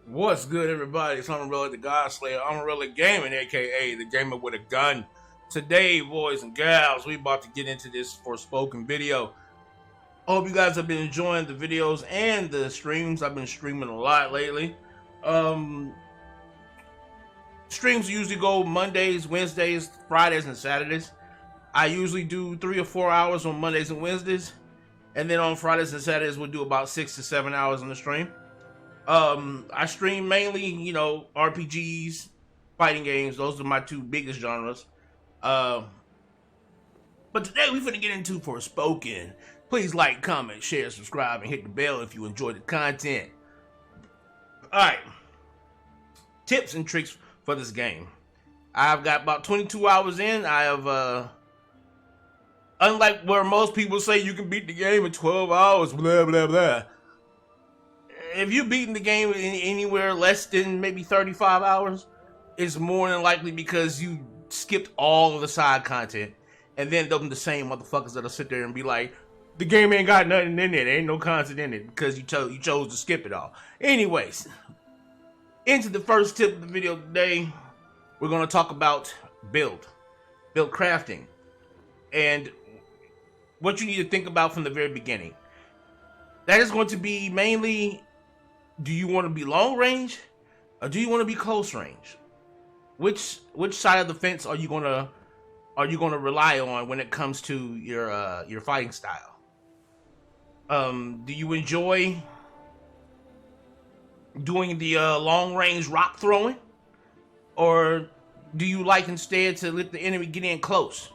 What's good, everybody? It's Amon-Rellik, the God Slayer, Amon-Rellik Gaming, aka the gamer with a gun. Today, boys and gals, we about to get into this Forspoken video. I hope you guys have been enjoying the videos and the streams. I've been streaming a lot lately. Streams usually go Mondays, Wednesdays, Fridays, and Saturdays. I usually do 3 or 4 hours on Mondays and Wednesdays, and then on Fridays and Saturdays we'll do about 6 to 7 hours on the stream. I stream mainly, RPGs, fighting games. Those are my two biggest genres. But today we're finna get into Forspoken. Please like, comment, share, subscribe, and hit the bell if you enjoy the content. Alright. Tips and tricks for this game. I've got about 22 hours in. I have, unlike where most people say you can beat the game in 12 hours, blah, blah, blah. If you're beating the game in anywhere less than maybe 35 hours, it's more than likely because you skipped all of the side content. And then them the same motherfuckers that'll sit there and be like, the game ain't got nothing in it. There ain't no content in it because you chose to skip it all. Anyways, into the first tip of the video today, we're going to talk about build crafting, and what you need to think about from the very beginning. That is going to be mainly, do you want to be long range or do you want to be close range? Which side of the fence are you gonna rely on when it comes to your fighting style? Do you enjoy doing the long range rock throwing, or do you like instead to let the enemy get in close?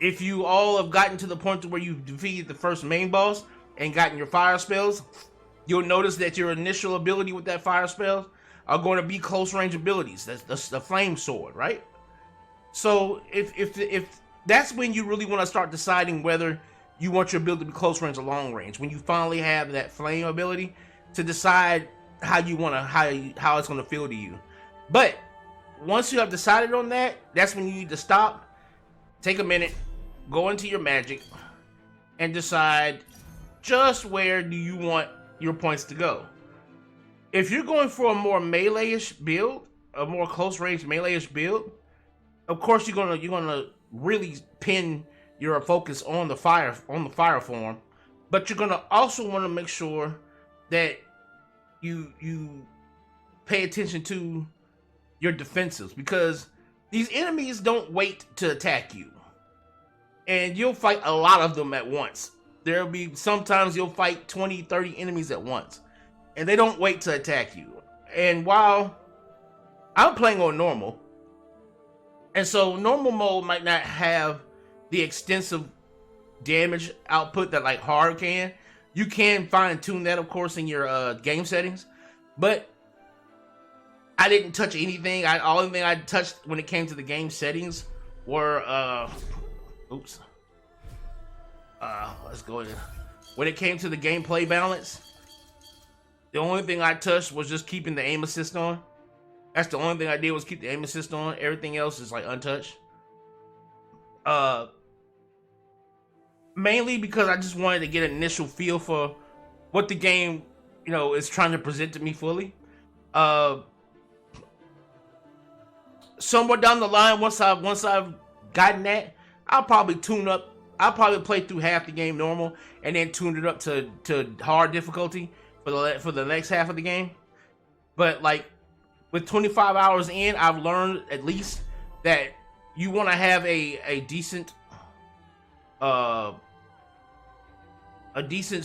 If you all have gotten to the point to where you've defeated the first main boss and gotten your fire spells, you'll notice that your initial ability with that fire spell are going to be close range abilities. That's the flame sword, right? So if that's when you really want to start deciding whether you want your build to be close range or long range. When you finally have that flame ability to decide how you want to how it's going to feel to you. But once you have decided on that, that's when you need to stop, take a minute, go into your magic, and decide just where do you want your points to go. If you're going for a more melee-ish build, a more close-range melee-ish build, of course you're gonna really pin your focus on the fire form, but you're gonna also want to make sure that you pay attention to your defensives, because these enemies don't wait to attack you. And you'll fight a lot of them at once. There'll be sometimes you'll fight 20, 30 enemies at once. And they don't wait to attack you. And while I'm playing on normal, and so normal mode might not have the extensive damage output that like hard can. You can fine tune that, of course, in your game settings. But I didn't touch anything. Only thing I touched when it came to the game settings were let's go in. When it came to the gameplay balance, the only thing I touched was just keeping the aim assist on. That's the only thing I did, was keep the aim assist on. Everything else is like untouched. Mainly because I just wanted to get an initial feel for what the game, is trying to present to me fully. Somewhere down the line, once I've gotten that, I'll probably play through half the game normal and then tune it up to hard difficulty for the next half of the game. But like with 25 hours in, I've learned at least that you want to have a decent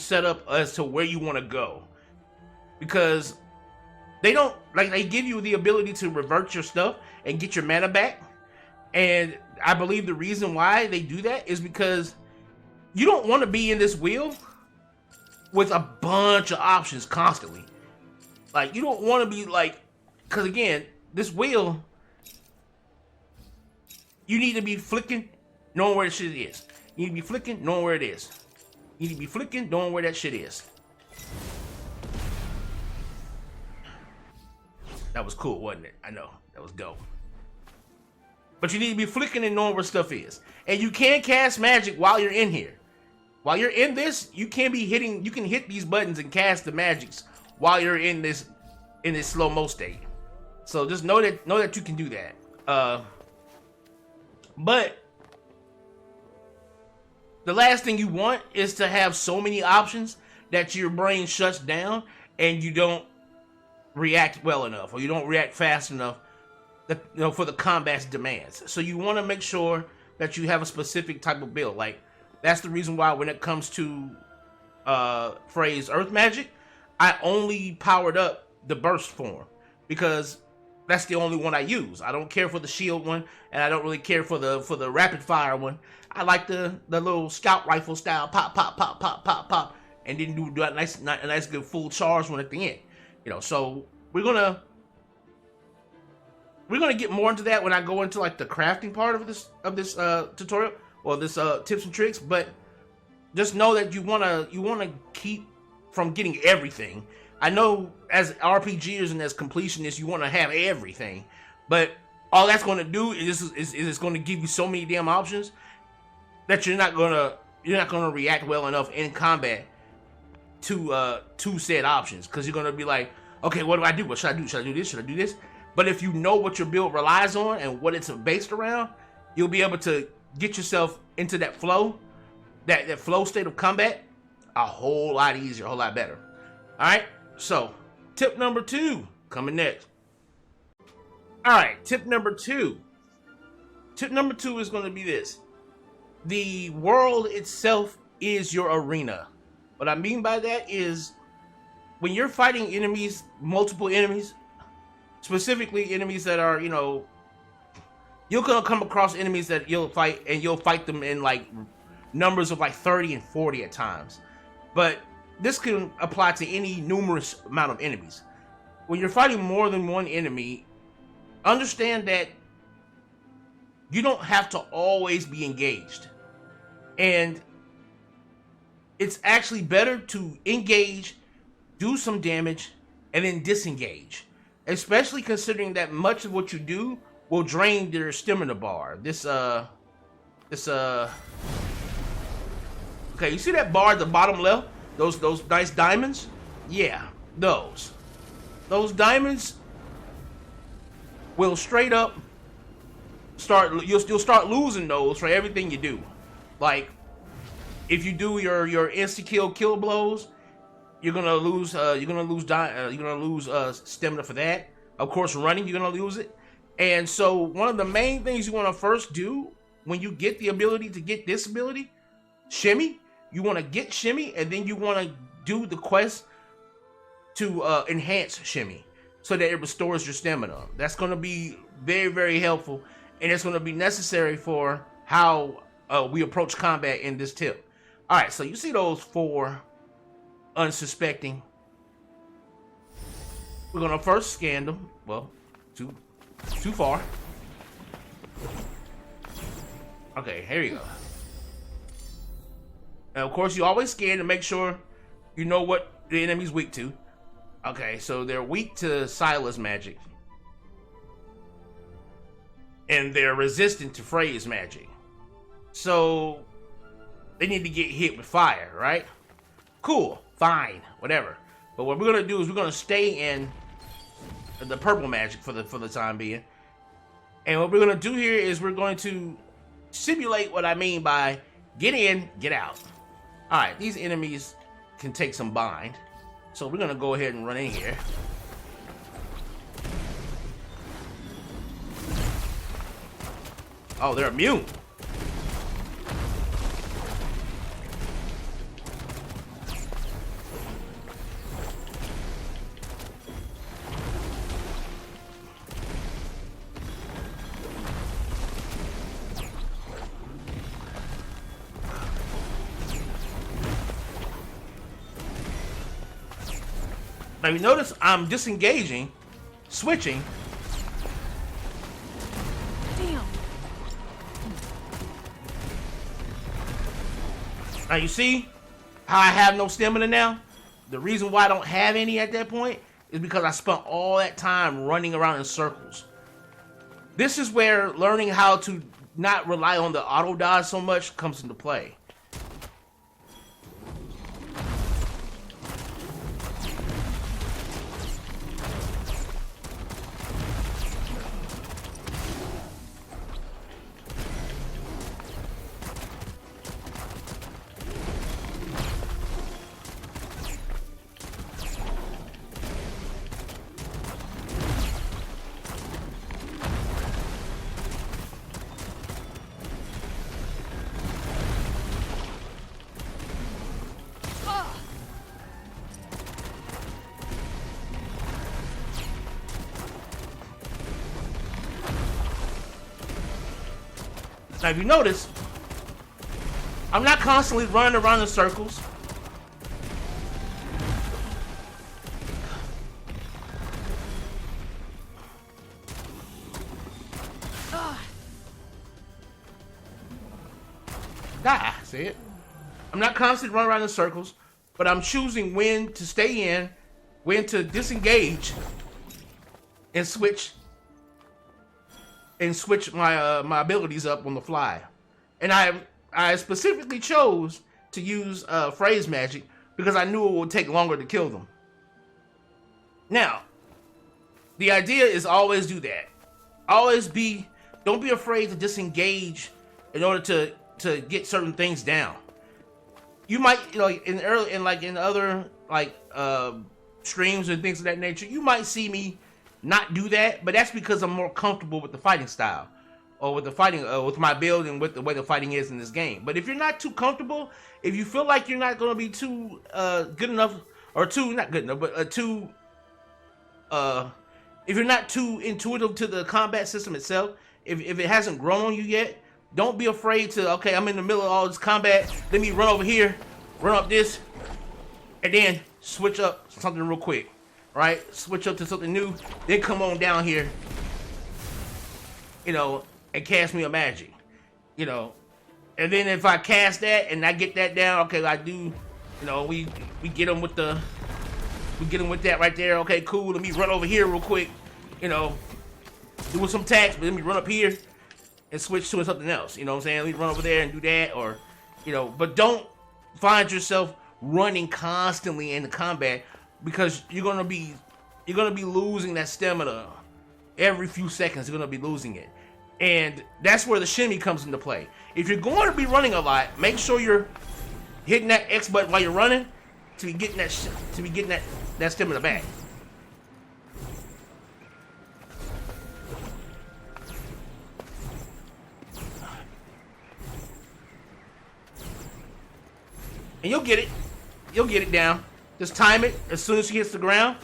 setup as to where you want to go, because they give you the ability to revert your stuff and get your mana back. And I believe the reason why they do that is because you don't want to be in this wheel with a bunch of options constantly. Like, you don't want to be like, because again, this wheel, you need to be flicking, knowing where the shit is. You need to be flicking, knowing where it is. You need to be flicking, knowing where that shit is. That was cool, wasn't it? I know, that was dope. But you need to be flicking and knowing where stuff is. And you can cast magic while you're in here. While you're in this, you can hit these buttons and cast the magics while you're in this slow-mo state. So just know that you can do that. But the last thing you want is to have so many options that your brain shuts down and you don't react well enough, or you don't react fast enough for the combat's demands. So you want to make sure that you have a specific type of build. Like, that's the reason why when it comes to Frey's Earth Magic, I only powered up the burst form, because that's the only one I use. I don't care for the shield one, and I don't really care for the rapid fire one. I like the little scout rifle style, pop, pop, pop, pop, pop, pop, and then do a nice good full charge one at the end. You know, so we're gonna get more into that when I go into like the crafting part of this tutorial, or this tips and tricks. But just know that you wanna keep from getting everything. I know as RPGers and as completionists, you want to have everything, but all that's going to do is it's going to give you so many damn options that you're not gonna react well enough in combat to said options, because you're gonna be like, okay, what do I do? What should I do? Should I do this? Should I do this? But if you know what your build relies on and what it's based around, you'll be able to get yourself into that flow, that flow state of combat a whole lot easier, a whole lot better. All right. So, tip number 2 coming next. All right, tip number 2. Tip number 2 is going to be this: the world itself is your arena. What I mean by that is, when you're fighting enemies, multiple enemies, specifically enemies that are, you're gonna come across enemies that you'll fight, and you'll fight them in like numbers of like 30 and 40 at times. But this can apply to any numerous amount of enemies. When you're fighting more than one enemy, understand that you don't have to always be engaged. And it's actually better to engage, do some damage, and then disengage. Especially considering that much of what you do will drain their stamina bar. Okay, you see that bar at the bottom left? Those nice diamonds? Yeah, those diamonds will straight up you'll start losing those for everything you do. Like, if you do your insta kill blows, you're gonna lose stamina for that. Of course, running, you're gonna lose it. And so one of the main things you want to first do when you get the ability to get this ability, shimmy. You want to get shimmy, and then you want to do the quest to enhance shimmy, so that it restores your stamina. That's going to be very, very helpful, and it's going to be necessary for how we approach combat in this tip. All right, so you see those 4 unsuspecting. We're going to first scan them. Well, too far. Okay, here you go. And of course, you always scan to make sure you know what the enemy's weak to. Okay, so they're weak to Silas magic, and they're resistant to Frey's magic. So they need to get hit with fire, right? Cool, fine, whatever. But what we're gonna do is we're gonna stay in the purple magic for the time being. And what we're gonna do here is we're going to simulate what I mean by get in, get out. All right, these enemies can take some bind, so we're gonna go ahead and run in here. Oh, they're immune. Now you notice I'm disengaging, switching. Damn. Now you see how I have no stamina now? The reason why I don't have any at that point is because I spent all that time running around in circles. This is where learning how to not rely on the auto dodge so much comes into play. Now, if you notice, I'm not constantly running around in circles. Die, see it? I'm not constantly running around in circles, but I'm choosing when to stay in, when to disengage, and switch my my abilities up on the fly. And I specifically chose to use phrase magic because I knew it would take longer to kill them. Now, the idea is always do that. Don't be afraid to disengage in order to get certain things down. You might, in other streams and things of that nature, you might see me not do that, but that's because I'm more comfortable with the fighting style, or with the fighting, with my build and with the way the fighting is in this game. But if you're not too comfortable, if you feel like you're not going to be too good enough, or too not good enough, but if you're not too intuitive to the combat system itself, if it hasn't grown on you yet, don't be afraid to, okay, I'm in the middle of all this combat, let me run over here, run up this, and then switch up something real quick, right? Switch up to something new, then come on down here, and cast me a magic, and then if I cast that and I get that down, okay, I do, we get them with that right there. Okay, cool. Let me run over here real quick, doing some attacks, but let me run up here and switch to something else. You know what I'm saying? Let me run over there and do that, or but don't find yourself running constantly in the combat, because you're gonna be losing that stamina every few seconds. You're gonna be losing it. And that's where the shimmy comes into play. If you're going to be running a lot, make sure you're hitting that X button while you're running to be getting that stamina back. And you'll get it. You'll get it down. Just time it as soon as she hits the ground.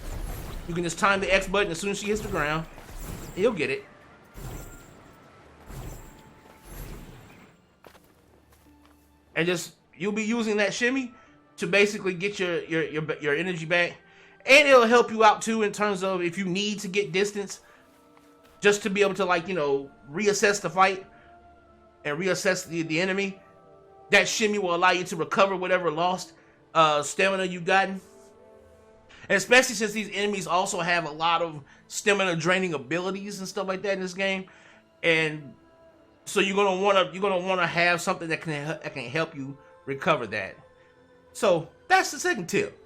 You can just time the X button as soon as she hits the ground. And you'll get it. And you'll be using that shimmy to basically get your energy back. And it'll help you out too in terms of if you need to get distance, just to be able to reassess the fight and reassess the enemy. That shimmy will allow you to recover whatever lost stamina you've gotten. And especially since these enemies also have a lot of stamina draining abilities and stuff like that in this game. And so you're gonna wanna have something that can help you recover that. So that's the second tip.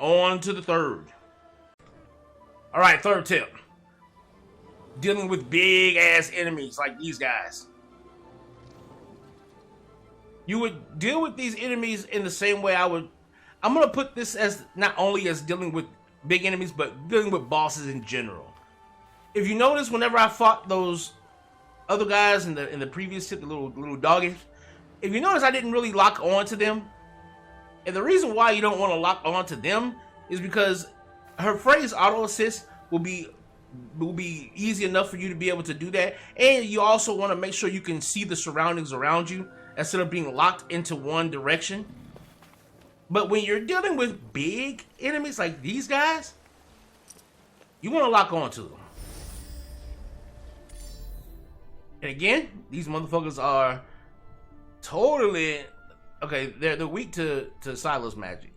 On to the third. All right, third tip. Dealing with big ass enemies like these guys. You would deal with these enemies in the same way I'm gonna put this as not only as dealing with big enemies, but dealing with bosses in general. If you notice, whenever I fought those other guys in the previous tip, the little doggies, if you notice, I didn't really lock on to them. And the reason why you don't want to lock on to them is because her phrase auto assist will be easy enough for you to be able to do that. And you also want to make sure you can see the surroundings around you instead of being locked into one direction. But when you're dealing with big enemies like these guys, you want to lock on to them. And again, these motherfuckers are totally okay. They're weak to Silas magic,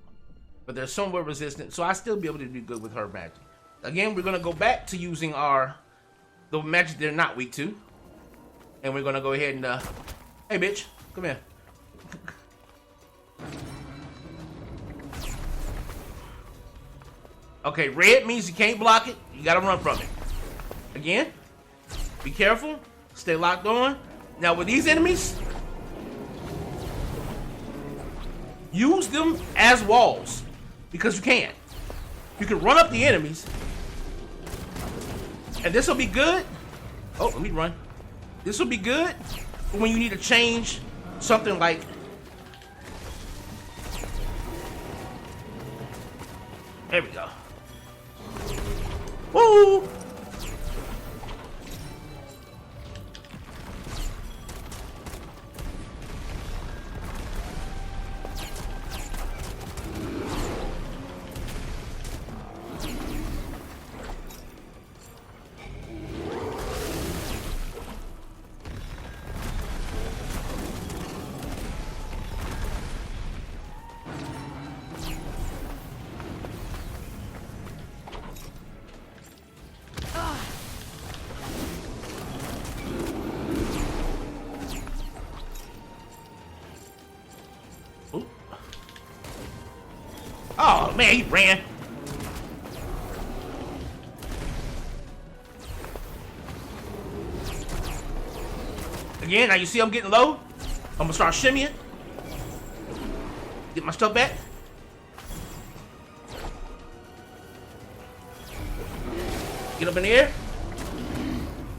but they're somewhat resistant. So I still be able to do good with her magic. Again, we're gonna go back to using the magic they're not weak to, and we're gonna go ahead and hey bitch, come here. Okay, red means you can't block it. You gotta run from it. Again, be careful. Stay locked on. Now with these enemies, use them as walls, because you can. You can run up the enemies, and this will be good. Oh, let me run. This will be good when you need to change something like. There we go. Woo! Man, he ran. Again, now you see I'm getting low. I'm gonna start shimmying. Get my stuff back. Get up in the air.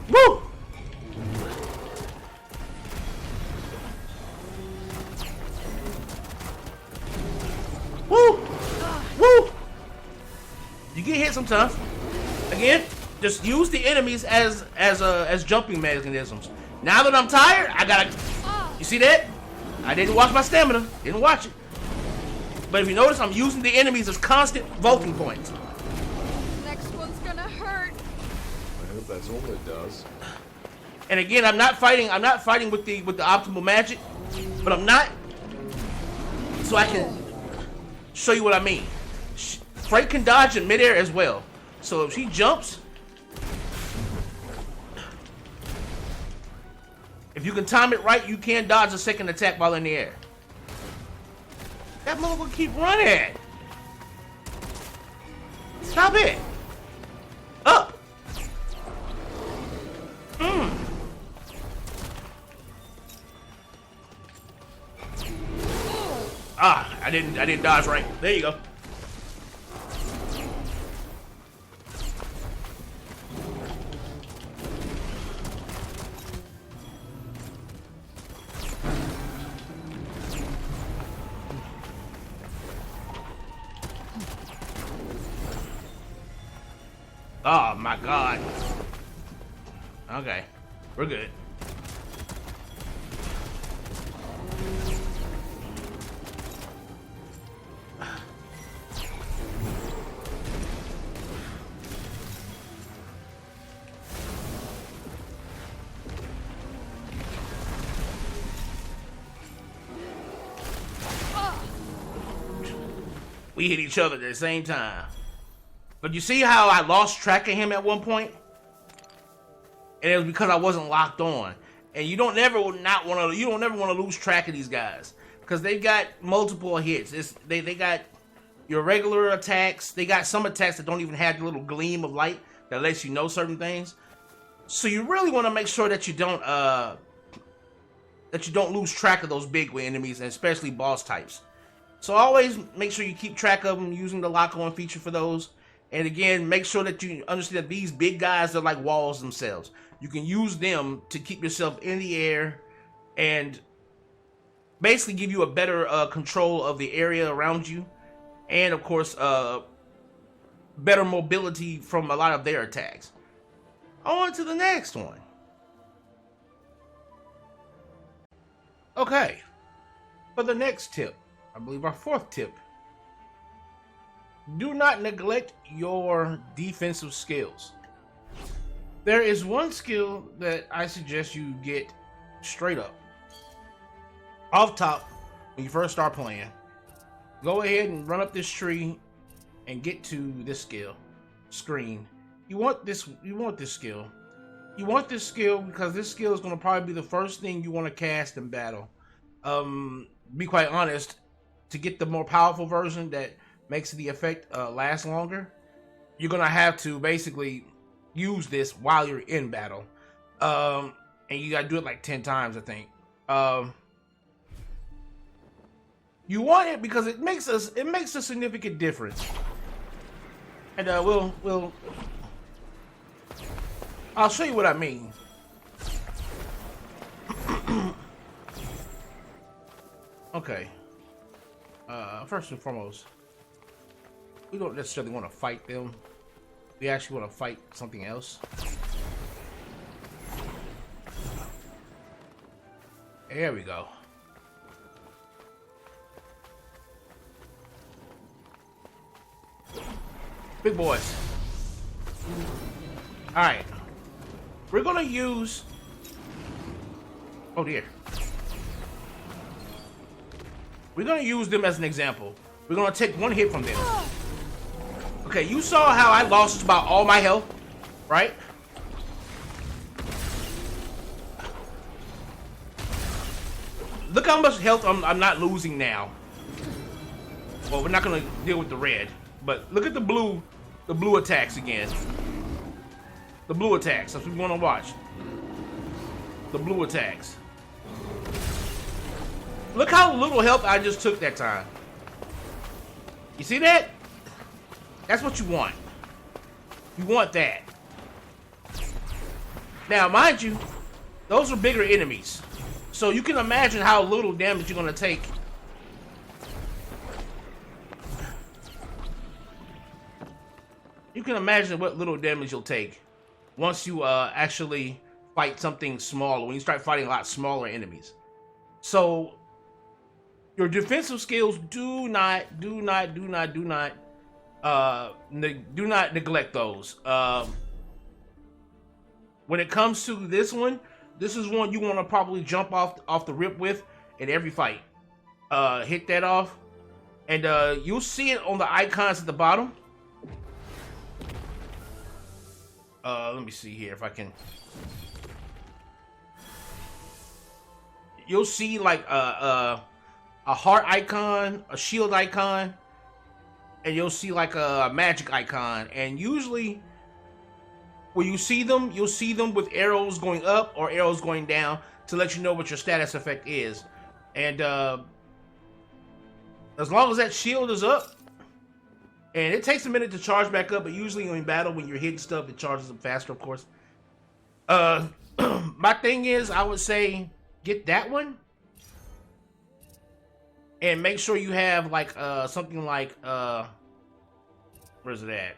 Woo! Woo! Woo! You get hit sometimes. Again, just use the enemies as jumping mechanisms. Now that I'm tired, I gotta. You see that? I didn't watch my stamina. Didn't watch it. But if you notice, I'm using the enemies as constant vaulting points. Next one's gonna hurt. I hope that's all it does. And again, I'm not fighting with the optimal magic, but I'm not. So I can show you what I mean. Frank can dodge in midair as well. So if she jumps, if you can time it right, you can dodge a second attack while in the air. That motherfucker keep running. Stop it. Up. Ah, I didn't dodge right. There you go. Oh my God. Okay, we're good. We hit each other at the same time. But you see how I lost track of him at one point? And it was because I wasn't locked on. And you don't never want to lose track of these guys. Because they've got multiple hits. They got your regular attacks. They got some attacks that don't even have the little gleam of light that lets you know certain things. So you really want to make sure that you don't lose track of those big enemies, and especially boss types. So always make sure you keep track of them using the lock-on feature for those. And again, make sure that you understand that these big guys are like walls themselves. You can use them to keep yourself in the air and basically give you a better control of the area around you. And of course, better mobility from a lot of their attacks. On to the next one. Okay, for the next tip, I believe our fourth tip. Do not neglect your defensive skills. There is one skill that I suggest you get straight up. Off top, when you first start playing, go ahead and run up this tree and get to this screen. You want this skill. You want this skill because this skill is going to probably be the first thing you want to cast in battle. Be quite honest, to get the more powerful version that makes the effect last longer, you're gonna have to basically use this while you're in battle, and you gotta do it like 10 times, I think. You want it because it makes a significant difference, and I'll show you what I mean. Okay. First and foremost, we don't necessarily want to fight them. We actually want to fight something else. There we go. Big boys. Alright. We're gonna use... Oh dear. We're gonna use them as an example. We're gonna take one hit from them. Okay, you saw how I lost about all my health, right? Look how much health I'm not losing now. Well, we're not gonna deal with the red, but look at the blue attacks again. The blue attacks, that's what we wanna watch. The blue attacks. Look how little health I just took that time. You see that? That's what you want. You want that. Now, mind you, those are bigger enemies. So you can imagine how little damage you're gonna take. You can imagine what little damage you'll take once you actually fight something smaller, when you start fighting a lot smaller enemies. So your defensive skills do not neglect those. When it comes to this one, this is one you want to probably jump off the rip with in every fight. Hit that off, and you'll see it on the icons at the bottom. Let me see here if I can. You'll see like a heart icon, a shield icon, and you'll see like a magic icon. And usually, when you see them, you'll see them with arrows going up or arrows going down to let you know what your status effect is. And as long as that shield is up, and it takes a minute to charge back up, but usually in battle, when you're hitting stuff, it charges up faster, of course. My thing is, I would say, get that one. And make sure you have, like, something like, where's it at?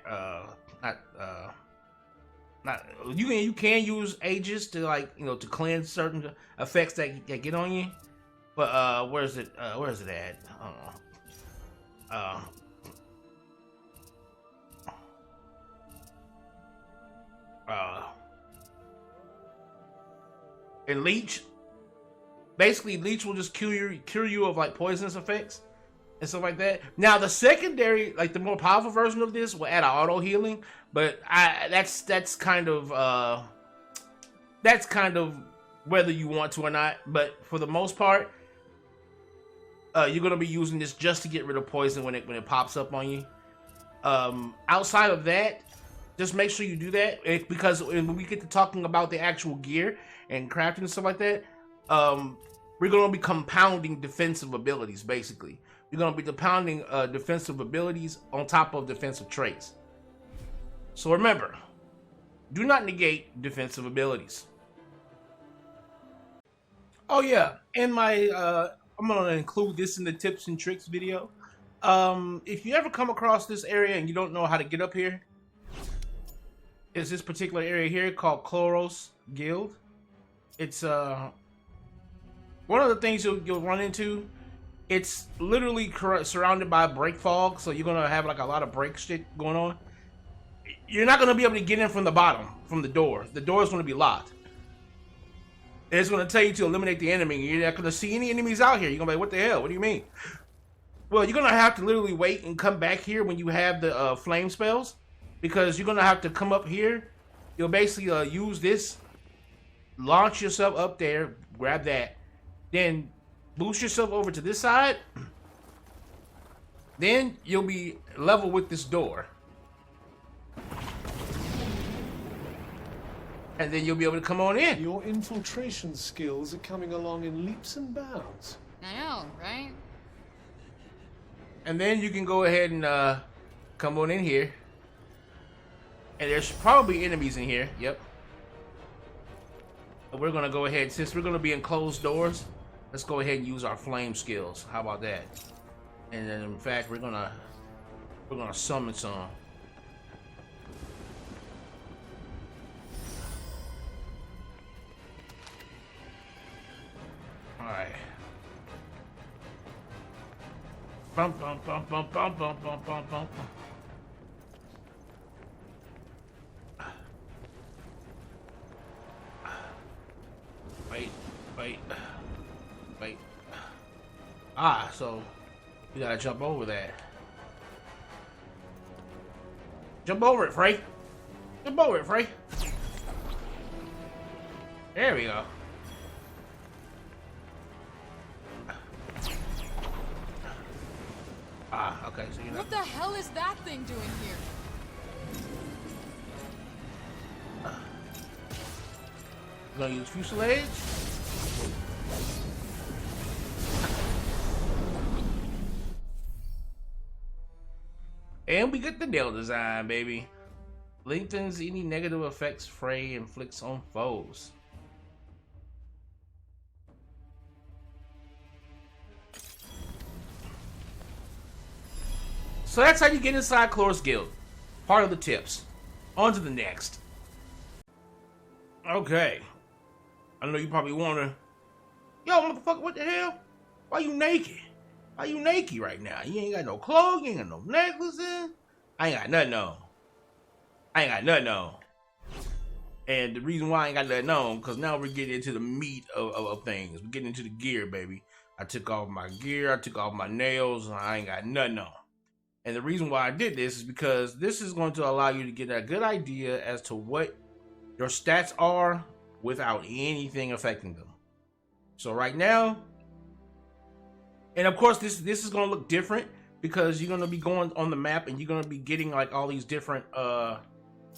You can use Aegis to, like, you know, to cleanse certain effects that get on you. But, where is it at? I don't know. And Leech, basically Leech will just cure you of like poisonous effects and stuff like that. Now the secondary, like the more powerful version of this, will add an auto healing, but that's kind of whether you want to or not. But for the most part, you're gonna be using this just to get rid of poison when it pops up on you. Outside of that, just make sure you do that, because when we get to talking about the actual gear and crafting and stuff like that, we're going to be compounding defensive abilities, basically. We're going to be compounding defensive abilities on top of defensive traits. So remember, do not negate defensive abilities. Oh yeah, and I'm going to include this in the tips and tricks video. If you ever come across this area and you don't know how to get up here, it's this particular area here called Chloros Guild. It's one of the things you'll run into. It's literally surrounded by break fog, so you're gonna have like a lot of break shit going on. You're not gonna be able to get in from the bottom, from the door. The door is gonna be locked. And it's gonna tell you to eliminate the enemy. You're not gonna see any enemies out here. You're gonna be like, what the hell? What do you mean? Well, you're gonna have to literally wait and come back here when you have the flame spells, because you're gonna have to come up here. You'll basically use this, launch yourself up there, grab that, then boost yourself over to this side. Then you'll be level with this door, and then you'll be able to come on in. Your infiltration skills are coming along in leaps and bounds. I know, right? And then you can go ahead and come on in here. And there's probably enemies in here. Yep. But we're gonna go ahead, since we're gonna be in closed doors, let's go ahead and use our flame skills. How about that? And then in fact, we're gonna summon some. All right. Bum bum bum bum bum bum bum bum bum. Wait. Ah, so you gotta jump over that. Jump over it, Frey. Jump over it, Frey. There we go. Ah, What the hell is that thing doing here? Gonna use fuselage. And we get the nail design, baby. Lengthens any negative effects Frey inflicts on foes. So that's how you get inside Chloris Guild. Part of the tips. On to the next. Okay. I know you probably wonder, yo, motherfucker, what the hell? Why you naked? Why you naked right now? You ain't got no clothes, you ain't got no necklaces. I ain't got nothing on. I ain't got nothing on. And the reason why I ain't got nothing on, because now we're getting into the meat of things. We're getting into the gear, baby. I took off my gear, I took off my nails, and I ain't got nothing on. And the reason why I did this is because this is going to allow you to get a good idea as to what your stats are without anything affecting them. So right now, and of course this is going to look different because you're going to be going on the map and you're going to be getting like all these different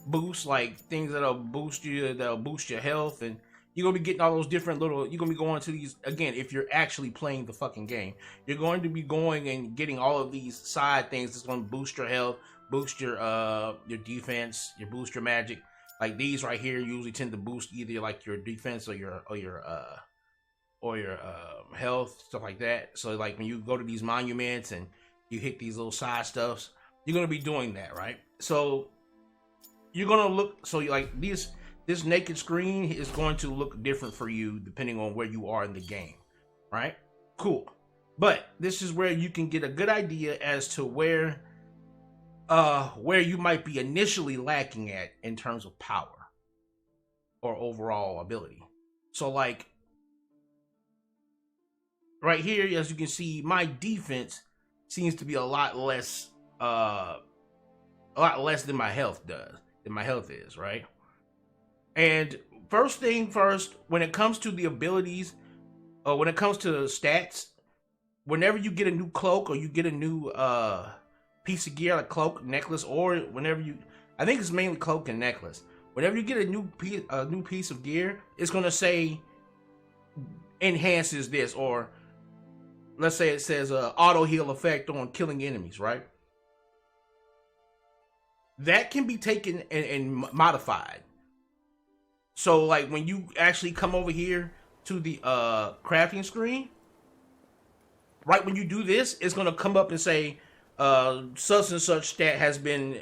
boosts, like things that'll boost your health, and you're going to be getting all those different little, you're going to be going to these, again, if you're actually playing the fucking game, you're going to be going and getting all of these side things that's going to boost your health, boost your defense, boost your magic. Like these right here usually tend to boost either like your defense or your health, stuff like that. So like when you go to these monuments and you hit these little side stuffs, you're gonna be doing that, right? So you're gonna look, so like this naked screen is going to look different for you depending on where you are in the game, right? Cool. But this is where you can get a good idea as to where you might be initially lacking at in terms of power or overall ability. So like right here, as you can see, my defense seems to be a lot less than my health is, right? And first thing first, when it comes to the abilities, when it comes to stats, whenever you get a new cloak or you get a new piece of gear, like cloak, necklace, or whenever you, I think it's mainly cloak and necklace. Whenever you get a new piece of gear, it's gonna say enhances this, or let's say it says auto heal effect on killing enemies, right? That can be taken and modified. So like when you actually come over here to the crafting screen, right when you do this, it's gonna come up and say such and such stat has been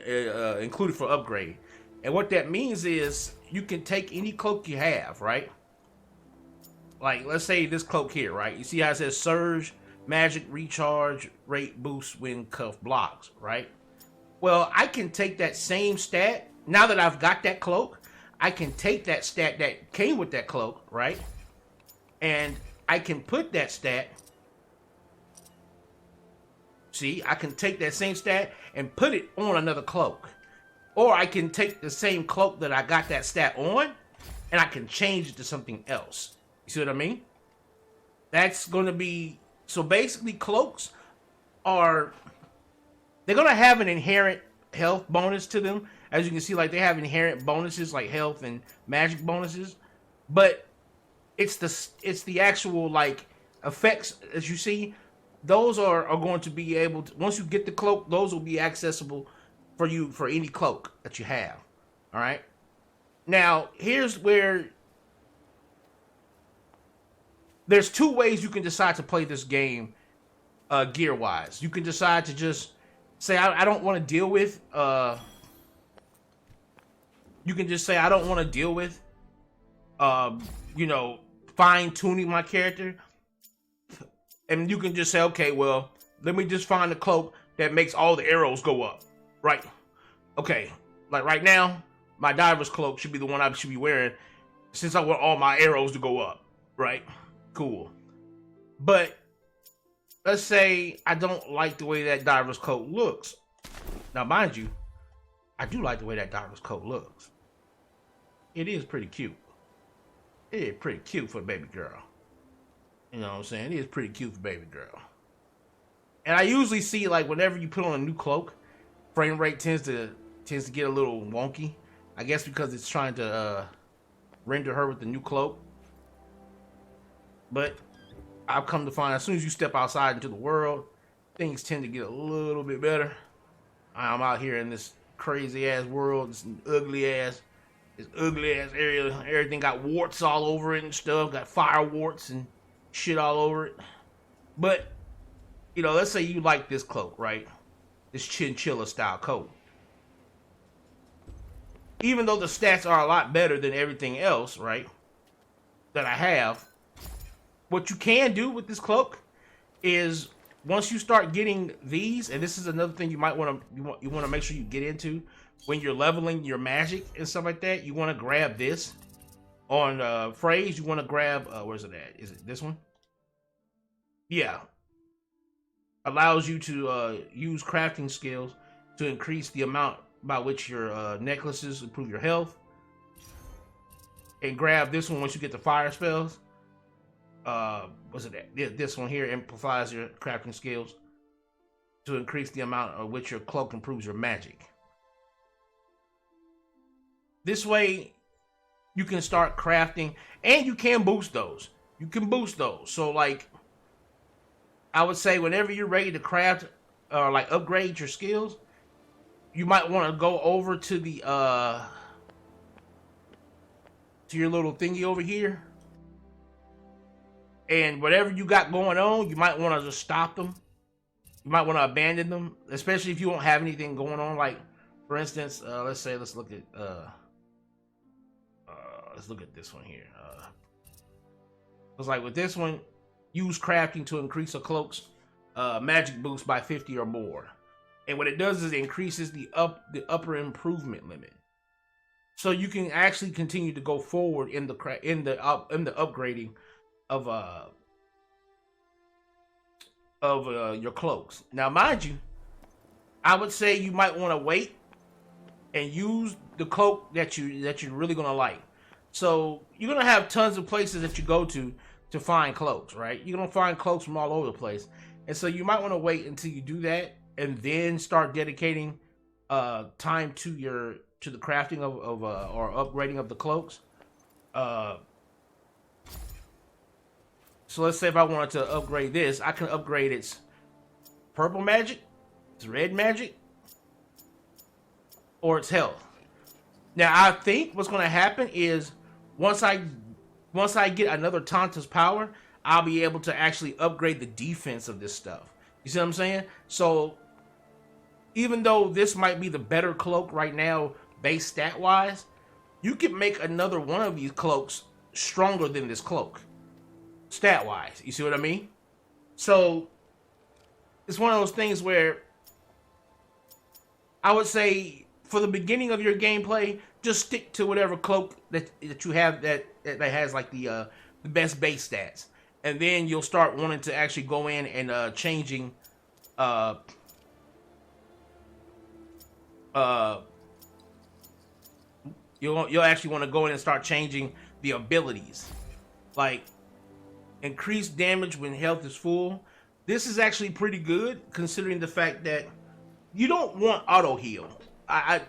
included for upgrade. And what that means is you can take any cloak you have, right? Like let's say this cloak here, right? You see how it says surge, magic, recharge, rate boost when cuff blocks, right? Well, I can take that same stat, now that I've got that cloak, I can take that stat that came with that cloak, right? And I can put that stat, see, I can take that same stat and put it on another cloak. Or I can take the same cloak that I got that stat on, and I can change it to something else. You see what I mean? That's going to be, so basically cloaks are, they're going to have an inherent health bonus to them. As you can see, like they have inherent bonuses like health and magic bonuses. But it's the actual like effects, as you see, those are going to be able to, once you get the cloak, those will be accessible for you for any cloak that you have. All right. Now, here's where there's two ways you can decide to play this game gear wise. You can decide to just say, I don't want to deal with, you can just say, I don't want to deal with, you know, fine tuning my character. And you can just say, okay, well, let me just find a cloak that makes all the arrows go up, right? Okay, like right now, my diver's cloak should be the one I should be wearing since I want all my arrows to go up, right? Cool. But let's say I don't like the way that diver's coat looks. Now, mind you, I do like the way that diver's coat looks. It is pretty cute. It is pretty cute for a baby girl. You know what I'm saying? It is pretty cute for baby girl. And I usually see like whenever you put on a new cloak, frame rate tends to get a little wonky. I guess because it's trying to render her with the new cloak. But I've come to find as soon as you step outside into the world, things tend to get a little bit better. I'm out here in this crazy ass world, this ugly ass area. Everything got warts all over it and stuff. Got fire warts and shit all over it. But, you know, let's say you like this cloak, right? This chinchilla style coat. Even though the stats are a lot better than everything else, right, that I have, what you can do with this cloak is once you start getting these, and this is another thing you might want to make sure you get into when you're leveling your magic and stuff like that. You want to grab this on phrase. You want to grab where's it at? Is it this one? Yeah. Allows you to use crafting skills to increase the amount by which your necklaces improve your health. And grab this one once you get the fire spells. What's it at? This one here amplifies your crafting skills to increase the amount of which your cloak improves your magic. This way, you can start crafting, and you can boost those. You can boost those. So, like, I would say whenever you're ready to craft or like upgrade your skills, you might want to go over to the to your little thingy over here, and whatever you got going on, you might want to just stop them. You might want to abandon them, especially if you don't have anything going on. Like, for instance, let's look at this one here. It's like with this one, use crafting to increase a cloak's magic boost by 50 or more. And what it does is it increases the upper improvement limit, so you can actually continue to go forward in the upgrading of your cloaks. Now, mind you, I would say you might want to wait and use the cloak that you're really gonna like. So you're gonna have tons of places that you go to find cloaks, right? You're gonna find cloaks from all over the place, and so you might want to wait until you do that, and then start dedicating time to the crafting of or upgrading of the cloaks. So let's say if I wanted to upgrade this, I can upgrade its purple magic, its red magic, or its health. Now I think what's going to happen is once I get another Tanta's power, I'll be able to actually upgrade the defense of this stuff. You see what I'm saying? So even though this might be the better cloak right now, base stat wise, you can make another one of these cloaks stronger than this cloak, stat wise. You see what I mean? So it's one of those things where I would say for the beginning of your gameplay, just stick to whatever cloak that you have that has like the best base stats, and then you'll start wanting to actually go in and changing you'll actually want to go in and start changing the abilities, like increased damage when health is full. This is actually pretty good considering the fact that you don't want auto heal. I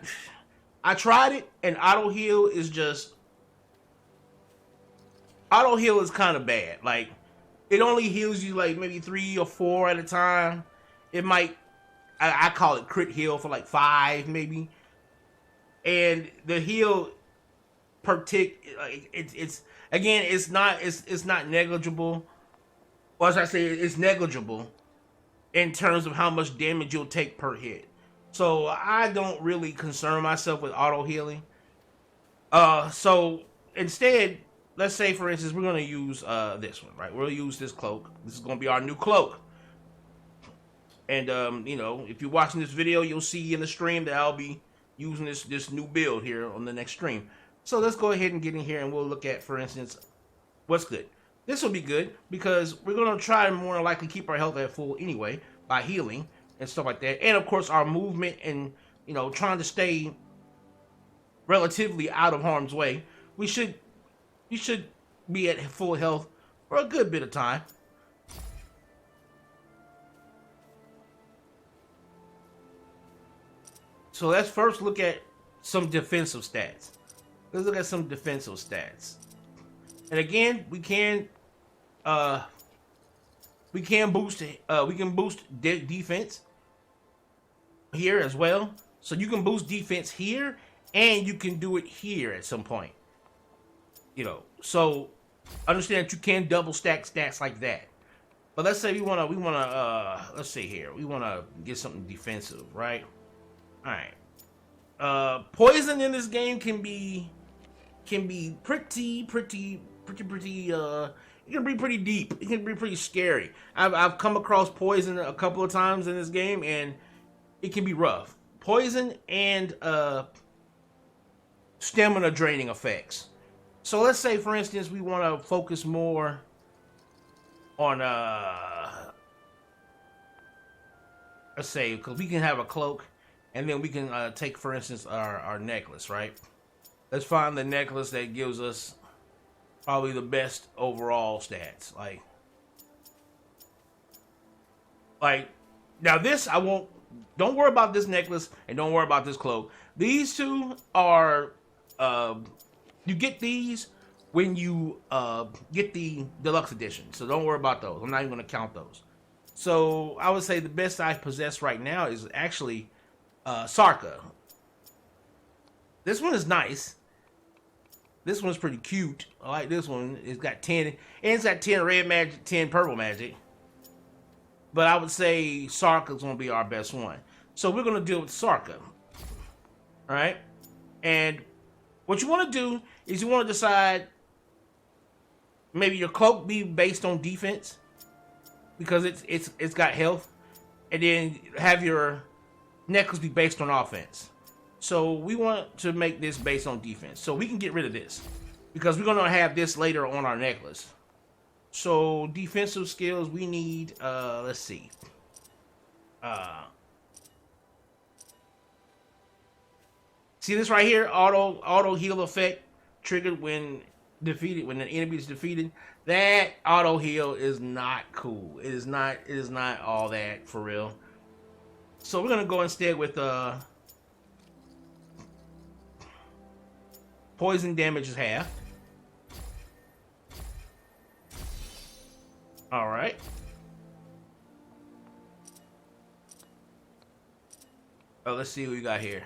tried it, and auto heal is kind of bad. Like, it only heals you like maybe 3 or 4 at a time. It might, I call it crit heal for like 5 maybe. And the heal per tick, it's not negligible. Or as I say, it's negligible in terms of how much damage you'll take per hit. So I don't really concern myself with auto healing. So instead, let's say for instance, we're gonna use this one, right? We'll use this cloak. This is gonna be our new cloak. And you know, if you're watching this video, you'll see in the stream that I'll be using this new build here on the next stream. So let's go ahead and get in here and we'll look at, for instance, what's good. This will be good because we're gonna try and more than likely keep our health at full anyway by healing and stuff like that. And of course our movement and, you know, trying to stay relatively out of harm's way. We should be at full health for a good bit of time. So let's first look at some defensive stats. Let's look at some defensive stats. And again, we can boost defense here as well. So you can boost defense here, and you can do it here at some point. You know, so understand that you can double stack stats like that. But let's say we wanna let's see here. We wanna get something defensive, right? All right. Poison in this game can be pretty. It can be pretty deep. It can be pretty scary. I've come across poison a couple of times in this game, and it can be rough. Poison and stamina draining effects. So let's say, for instance, we want to focus more on let's say, because we can have a cloak, and then we can take, for instance, our necklace, right? Let's find the necklace that gives us probably the best overall stats. Like now this I won't. Don't worry about this necklace and don't worry about this cloak. These two are you get these when you get the deluxe edition. So don't worry about those. I'm not even going to count those. So I would say the best I possess right now is actually Sarka. This one is nice. This one's pretty cute. I like this one. It's got 10, and it's got 10 red magic, 10 purple magic. But I would say Sarka's gonna be our best one. So we're gonna deal with Sarka. Alright? And what you wanna do is you wanna decide maybe your cloak be based on defense, because it's got health, and then have your necklace be based on offense. So we want to make this based on defense. So we can get rid of this, because we're going to have this later on our necklace. So defensive skills, we need, let's see. See this right here? Auto heal effect triggered when defeated, when the enemy is defeated. That auto heal is not cool. It is not all that for real. So we're going to go instead with, poison damage is half. Alright. Oh, let's see what we got here.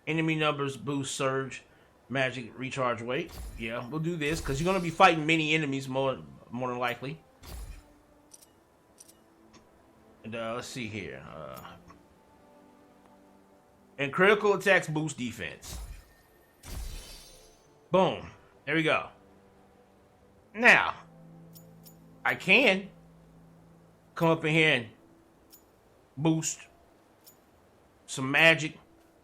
Enemy numbers boost surge. Magic recharge weight. Yeah, we'll do this because you're gonna be fighting many enemies more than likely. And let's see here. And critical attacks boost defense. Boom. There we go. Now, I can come up in here and boost some magic,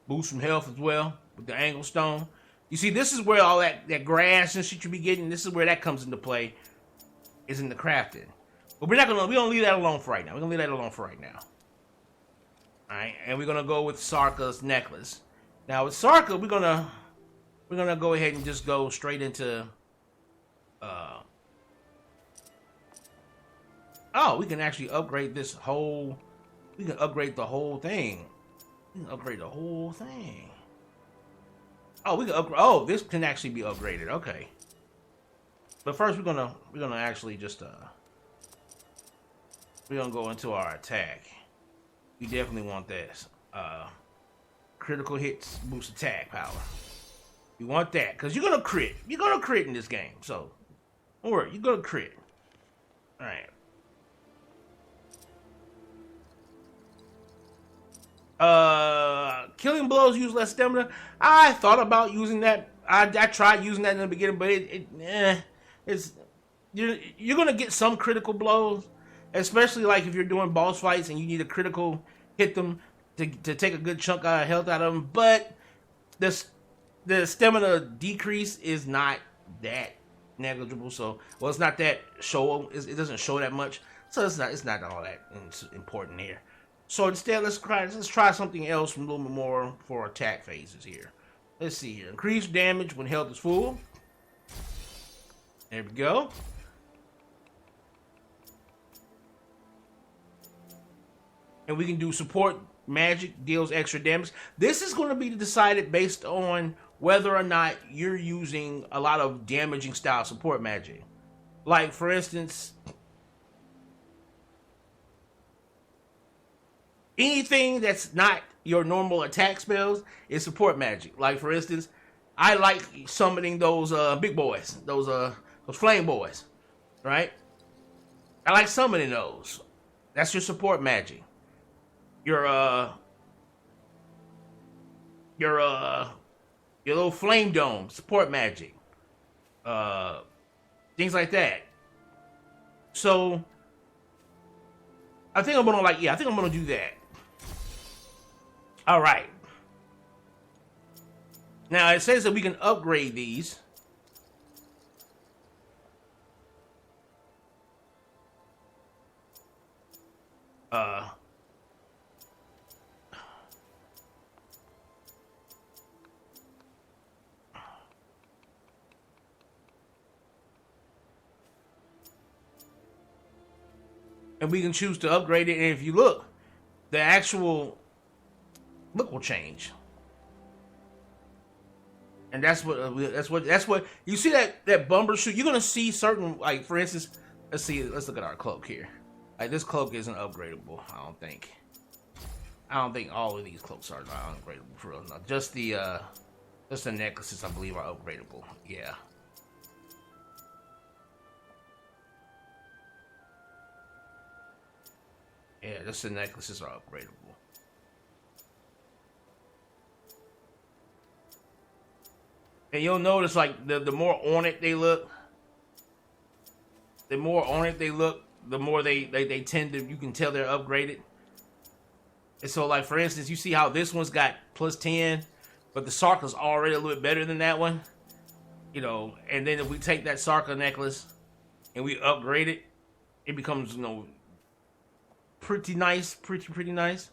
boost some health as well with the angle stone. You see, this is where all that grass and shit you be getting, this is where that comes into play, is in the crafting. But we're gonna leave that alone for right now. Alright, and we're gonna go with Sarka's necklace. Now with Sarka, we're gonna go ahead and just go straight into oh, we can actually upgrade this whole, we can upgrade the whole thing. Oh, we can upgrade. Oh, this can actually be upgraded. Okay. But first, we're gonna actually just we're gonna go into our attack. We definitely want this. Critical hits boost attack power. You want that because you're gonna crit. You're gonna crit in this game. So don't worry, you're gonna crit. All right. Killing blows use less stamina. I thought about using that. I tried using that in the beginning, but it's you're gonna get some critical blows, especially like if you're doing boss fights and you need a critical hit them to take a good chunk of health out of them. But the stamina decrease is not that negligible. So it's not that it doesn't show that much. So it's not all that important here. So instead, let's try something else, a little bit more for attack phases here. Let's see here. Increase damage when health is full. There we go. And we can do support magic, deals extra damage. This is going to be decided based on whether or not you're using a lot of damaging style support magic. Like, for instance, anything that's not your normal attack spells is support magic. Like, for instance, I like summoning those big boys, those flame boys, right? I like summoning those. That's your support magic. Your little flame dome, support magic. Things like that. So I think I'm gonna do that. All right. Now it says that we can upgrade these. And we can choose to upgrade it, and if you look, the actual look will change. And that's what you see, that bumper suit. You're gonna see certain, like, for instance, let's look at our cloak here. Like, this cloak isn't upgradable. I don't think all of these cloaks are upgradable for real. No, just the necklaces, I believe, are upgradable. Yeah. Yeah, just the necklaces are upgradable. And you'll notice, like, the more ornate they look, the more they tend to, you can tell they're upgraded. And so, like, for instance, you see how this one's got plus 10, but the Sarka's already a little bit better than that one. You know, and then if we take that Sarka necklace and we upgrade it, it becomes, you know, pretty nice, pretty nice.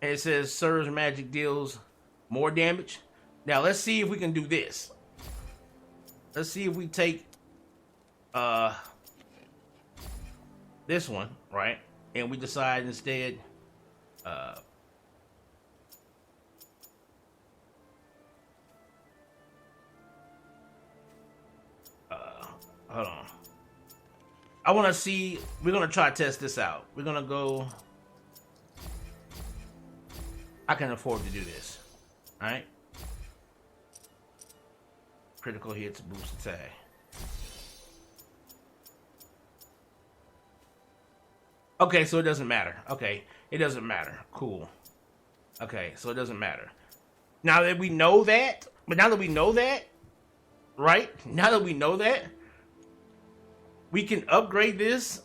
And it says Surge Magic deals more damage. Now let's see if we can do this. Let's see if we take this one, right? And we decide instead hold on. I want to see, we're going to try to test this out. We're going to go, I can afford to do this. All right. Critical hits, boost attack. Okay, so it doesn't matter. Okay, it doesn't matter. Cool. Okay, so it doesn't matter. Now that we know that, right? Now that we know that, we can upgrade this.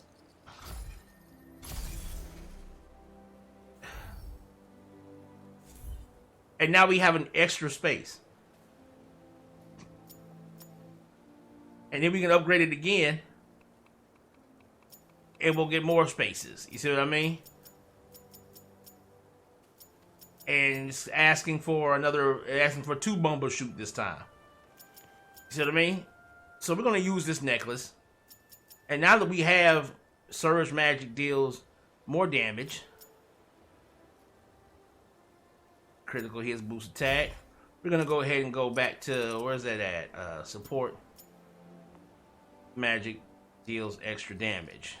And now we have an extra space. And then we can upgrade it again. And we'll get more spaces. You see what I mean? And it's asking for two Bumbleshoot this time. You see what I mean? So we're going to use this necklace. And now that we have Surge Magic deals more damage. Critical hits, boost attack. We're going to go ahead and go back to, where's that at? Support Magic deals extra damage.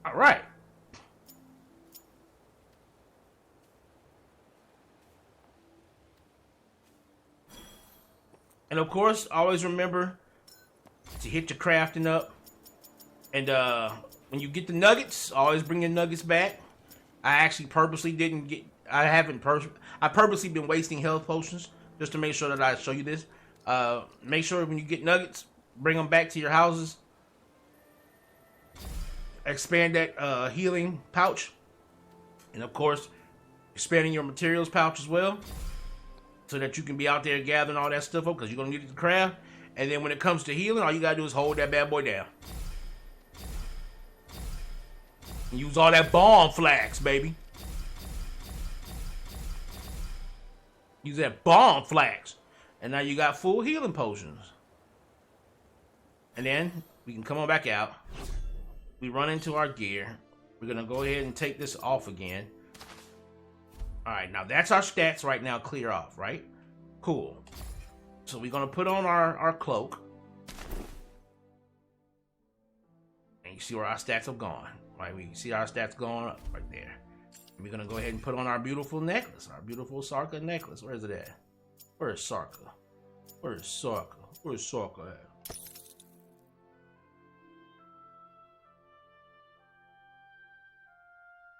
All right. And of course, always remember to hit your crafting up. And when you get the nuggets, always bring your nuggets back. I actually purposely didn't get, I purposely been wasting health potions just to make sure that I show you this. Make sure when you get nuggets, bring them back to your houses. Expand that healing pouch. And of course, expanding your materials pouch as well. So that you can be out there gathering all that stuff up, because you're going to need it to craft. And then when it comes to healing, all you got to do is hold that bad boy down. Use all that bomb flax, baby. Use that bomb flax. And now you got full healing potions. And then we can come on back out. We run into our gear. We're going to go ahead and take this off again. Alright, now that's our stats right now clear off, right? Cool. So we're going to put on our cloak. And you see where our stats have gone. Right, we see our stats going up right there. And we're going to go ahead and put on our beautiful necklace. Our beautiful Sarka necklace. Where is it at? Where is Sarka? Where is Sarka? Where is Sarka at?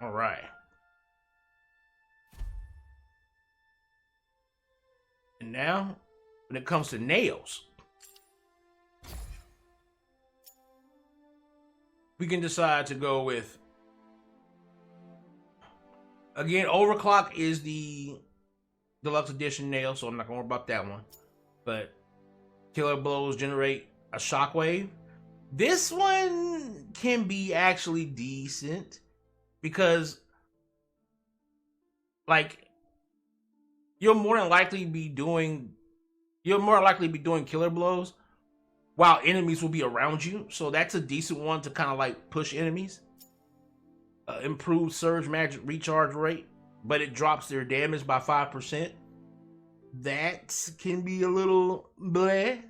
All right. And now, when it comes to nails, we can decide to go with, again, Overclock is the deluxe edition nail, so I'm not gonna worry about that one. But Killer Blows generate a shockwave. This one can be actually decent because, like, you'll more than likely be doing Killer Blows while enemies will be around you, so that's a decent one to kind of like push enemies. Improved Surge Magic recharge rate, but it drops their damage by 5%. That can be a little bleh.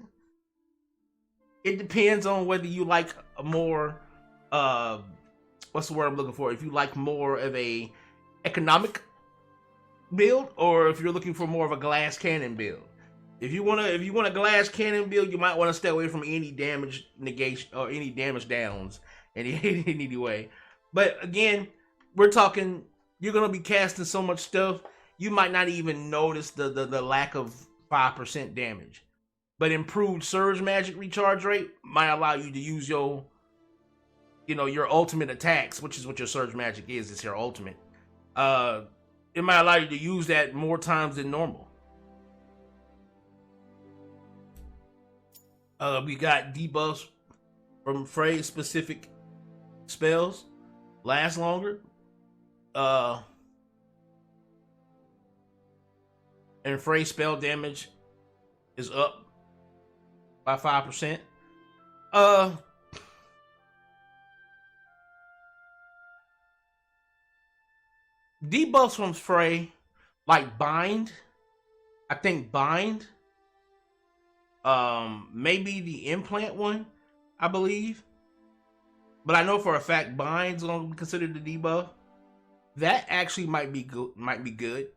It depends on whether you like a more, what's the word I'm looking for? If you like more of a economic build, or if you're looking for more of a glass cannon build. If you want a glass cannon build, you might want to stay away from any damage negation or any damage downs in any way. But again, we're talking, you're gonna be casting so much stuff, you might not even notice the lack of 5% damage. But improved Surge Magic recharge rate might allow you to use your ultimate attacks, which is what your Surge Magic is. It's your ultimate. It might allow you to use that more times than normal. We got debuffs from phrase specific spells, last longer. And phrase spell damage is up by 5%. Debuffs from Frey, like Bind. I think Bind. Maybe the implant one, I believe. But I know for a fact Bind's gonna be considered the debuff. That actually might be good.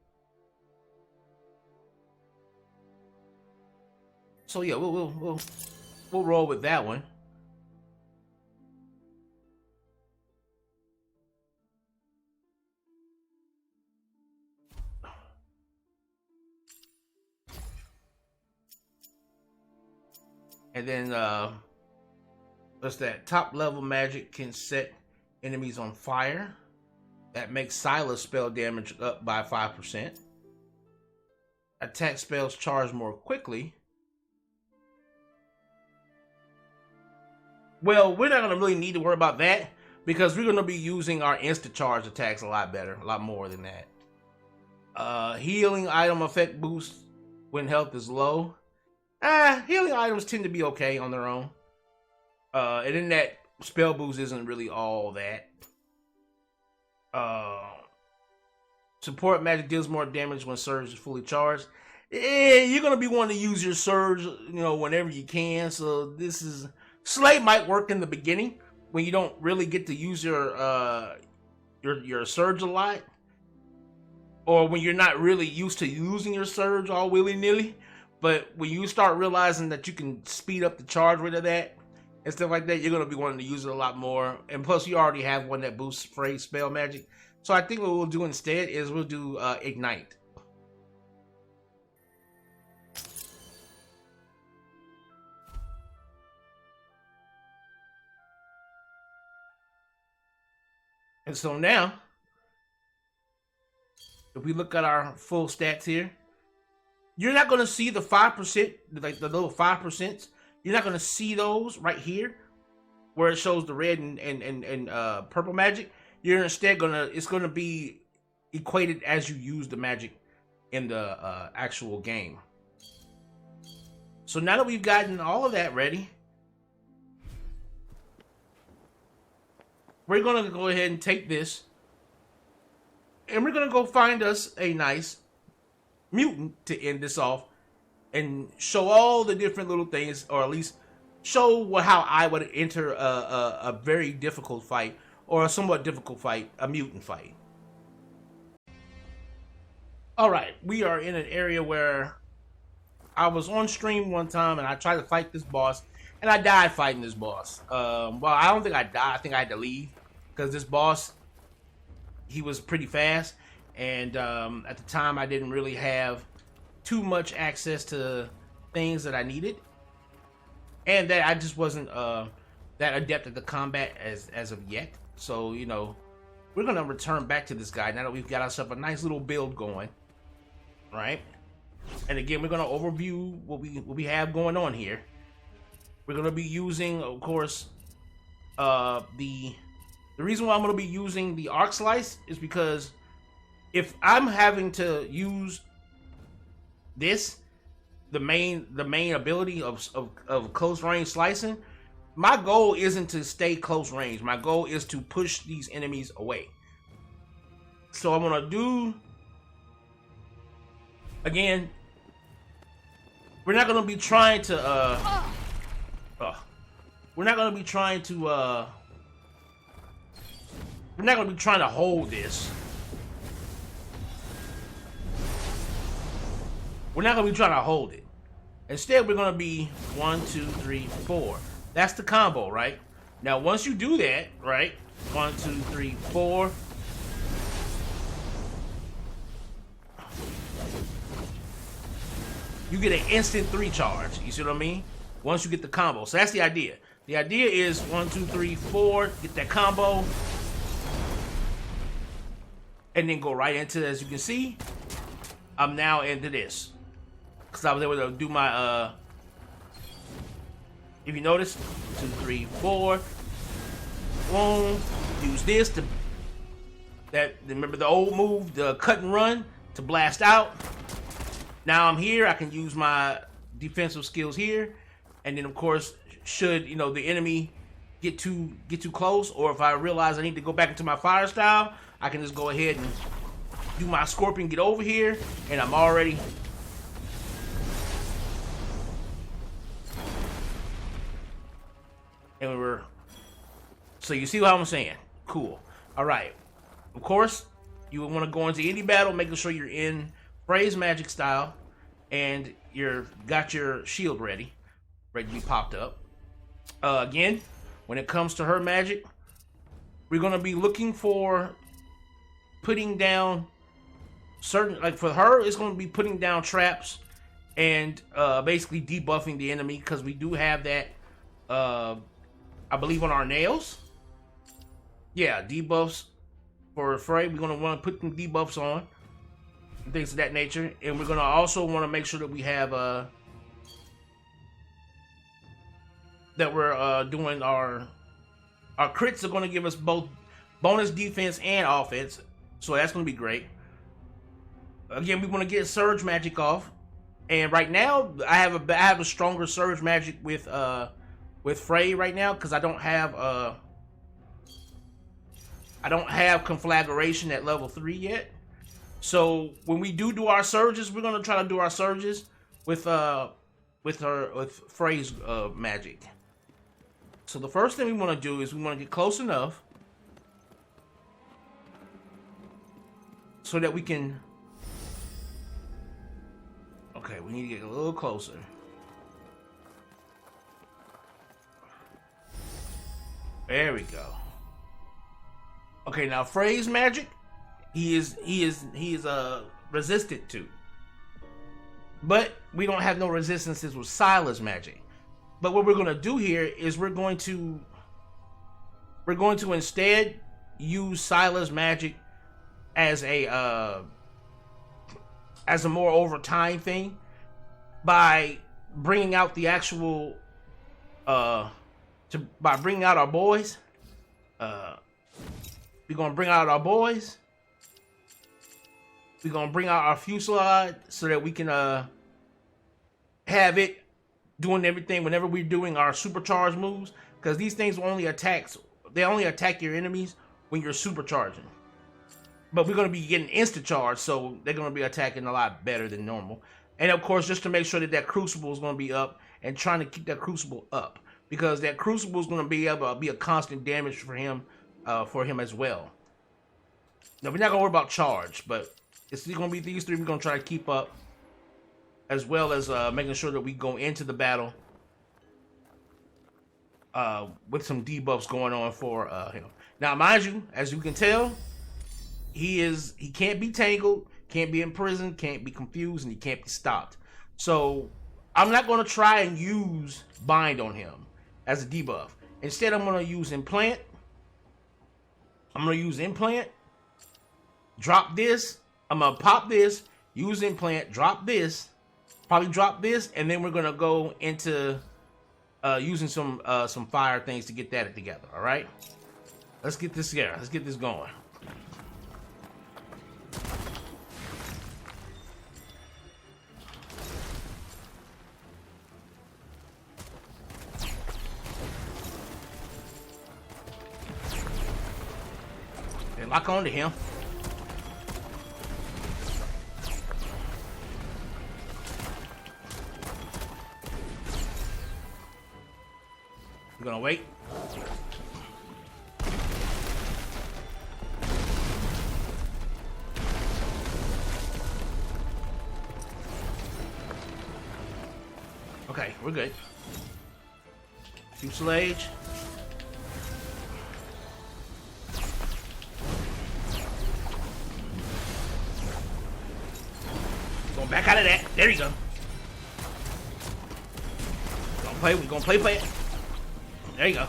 So yeah, we'll roll with that one. And then what's that? Top level magic can set enemies on fire. That makes Silas spell damage up by 5%. Attack spells charge more quickly. Well, we're not going to really need to worry about that because we're going to be using our instant charge attacks a lot better, a lot more than that. Healing item effect boost when health is low. Healing items tend to be okay on their own. And then that spell boost isn't really all that. Support magic deals more damage when Surge is fully charged. You're going to be wanting to use your Surge, whenever you can. So this is... Slay might work in the beginning when you don't really get to use your Surge a lot. Or when you're not really used to using your Surge all willy-nilly. But when you start realizing that you can speed up the charge rate of that and stuff like that, you're going to be wanting to use it a lot more. And plus, you already have one that boosts phrase spell magic. So I think what we'll do instead is we'll do Ignite. And so now, if we look at our full stats here, you're not going to see the 5%, like the little 5%. You're not going to see those right here where it shows the red and purple magic. you're instead it's gonna be equated as you use the magic in the actual game. So now that we've gotten all of that ready, we're gonna go ahead and take this, and we're gonna go find us a nice mutant to end this off, and show all the different little things, or at least show how I would enter a very difficult fight, or a somewhat difficult fight, a mutant fight. Alright, we are in an area where I was on stream one time and I tried to fight this boss, and I died fighting this boss. Well, I don't think I died, I think I had to leave, because this boss, he was pretty fast, and at the time I didn't really have too much access to things that I needed, and that I just wasn't that adept at the combat as of yet. So, you know, we're gonna return back to this guy now that we've got ourselves a nice little build going, right? And again, we're gonna overview what we have going on here. We're gonna be using, of course, the reason why I'm gonna be using the arc slice is because if I'm having to use this, the main ability of close range slicing, my goal isn't to stay close range. My goal is to push these enemies away. So I'm gonna do, again, we're not gonna be trying to we're not gonna be trying to hold this. We're not going to be trying to hold it. Instead, we're going to be 1, 2, 3, 4. That's the combo, right? Now, once you do that, right? 1, 2, 3, 4. You get an instant 3 charge. You see what I mean? Once you get the combo. So that's the idea. The idea is 1, 2, 3, 4. Get that combo. And then go right into, as you can see, I'm now into this. Because I was able to do my, if you notice, 2, 3, 4. Boom. Use this to, remember the old move, the cut and run, to blast out. Now I'm here, I can use my defensive skills here. And then, of course, should, you know, the enemy get too close, or if I realize I need to go back into my fire style, I can just go ahead and do my scorpion, get over here, and I'm already... And we're... So you see what I'm saying? Cool. Alright. Of course, you want to go into any battle, making sure you're in Frey's magic style, and you're got your shield ready to be popped up. Again, when it comes to her magic, we're going to be looking for putting down certain, like for her, it's going to be putting down traps and basically debuffing the enemy, because we do have that, I believe, on our nails. Yeah, debuffs for Frey. We're going to want to put some debuffs on, and things of that nature. And we're going to also want to make sure that we have, that we're doing our crits are going to give us both bonus defense and offense. So that's going to be great. Again, we want to get surge magic off, and right now I have a stronger surge magic with Frey right now, because I don't have conflagration at level 3 yet. So when we do our surges, we're gonna try to do our surges with Frey's magic. So the first thing we want to do is we want to get close enough so that we can... Okay, we need to get a little closer. There we go. Okay, now Frey's magic, he is resistant to. But we don't have no resistances with Sila's magic. But what we're gonna do here is we're going to instead use Sila's magic as a more over time thing by bringing out the actual by bringing out our boys, We're gonna bring out our boys. We're gonna bring out our fusillade so that we can have it doing everything whenever we're doing our supercharged moves. Because these things only they only attack your enemies when you're supercharging. But we're gonna be getting instant charge, so they're gonna be attacking a lot better than normal. And of course, just to make sure that that crucible is gonna be up and trying to keep that crucible up. Because that crucible is gonna be able to be a constant damage for him as well. Now we're not gonna worry about charge, but it's gonna be these three we're gonna try to keep up, as well as making sure that we go into the battle with some debuffs going on for him. Now, mind you, as you can tell, he can't be tangled, can't be imprisoned, can't be confused, and he can't be stopped. So I'm not gonna try and use bind on him as a debuff. Instead, I'm gonna use implant. Drop this. I'm gonna pop this, use implant, drop this, probably drop this, and then we're gonna go into using some fire things to get that together. All right, let's get this together. Let's get this going. And lock on to him. We're gonna wait. Okay, we're good. Fuselage. Going back out of that. There you go. We're gonna play it. There you go.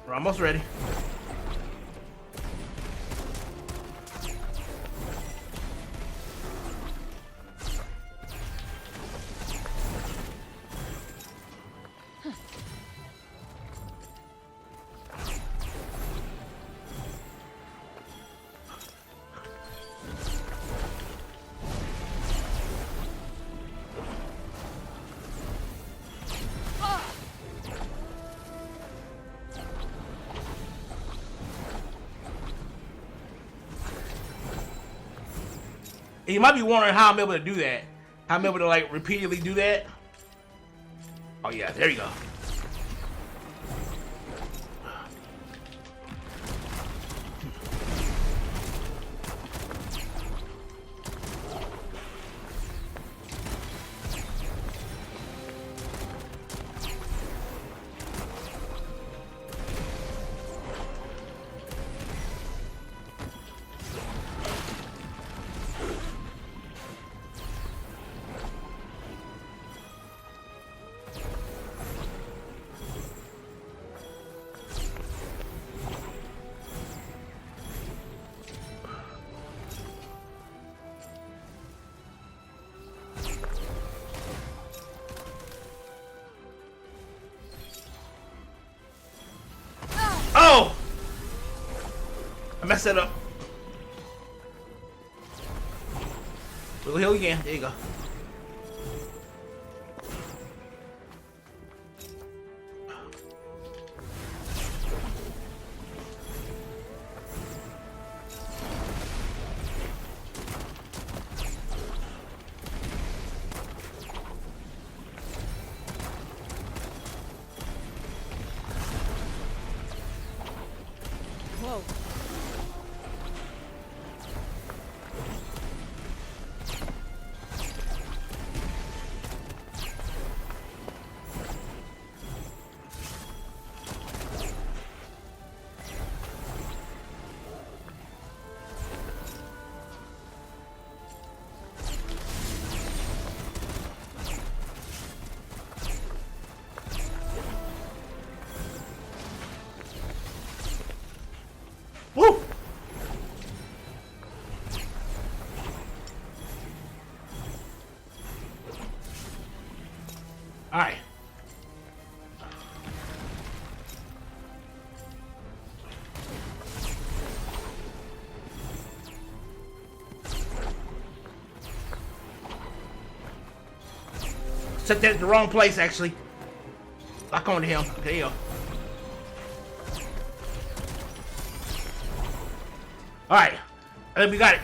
We're almost ready. And you might be wondering how I'm able to do that. How I'm able to like repeatedly do that. Oh yeah, there you go. I messed that up. We'll heal again. There you go. Whoa. Woo! All right. Set that in the wrong place, actually. Lock on to him. There you go. All right, I think we got it.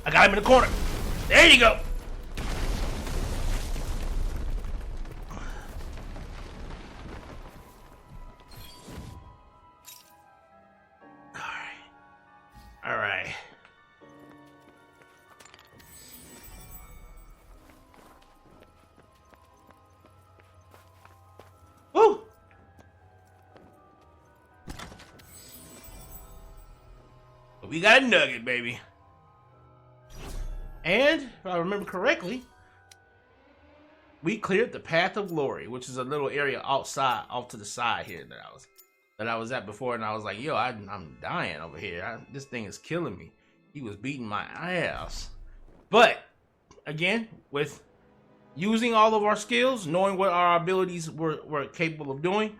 I got him in the corner. There you go. All right. Woo! We got a nugget, baby. And, if I remember correctly, we cleared the Path of Glory, which is a little area outside, off to the side here that I was at before, and I was like, yo, I'm dying over here. This thing is killing me. He was beating my ass. But, again, with using all of our skills, knowing what our abilities were capable of doing,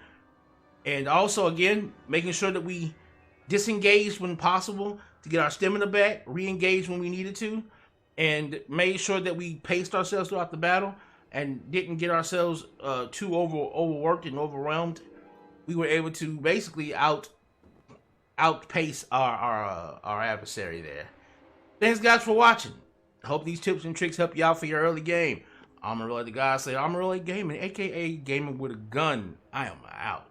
and also, again, making sure that we disengaged when possible to get our stamina back, re-engage when we needed to, and made sure that we paced ourselves throughout the battle and didn't get ourselves too overworked and overwhelmed. We were able to basically outpace our adversary there. Thanks, guys, for watching. I hope these tips and tricks help you out for your early game. Amon-Rellik, the guy say Amon-Rellik Gaming, aka Gaming with a Gun. I am out.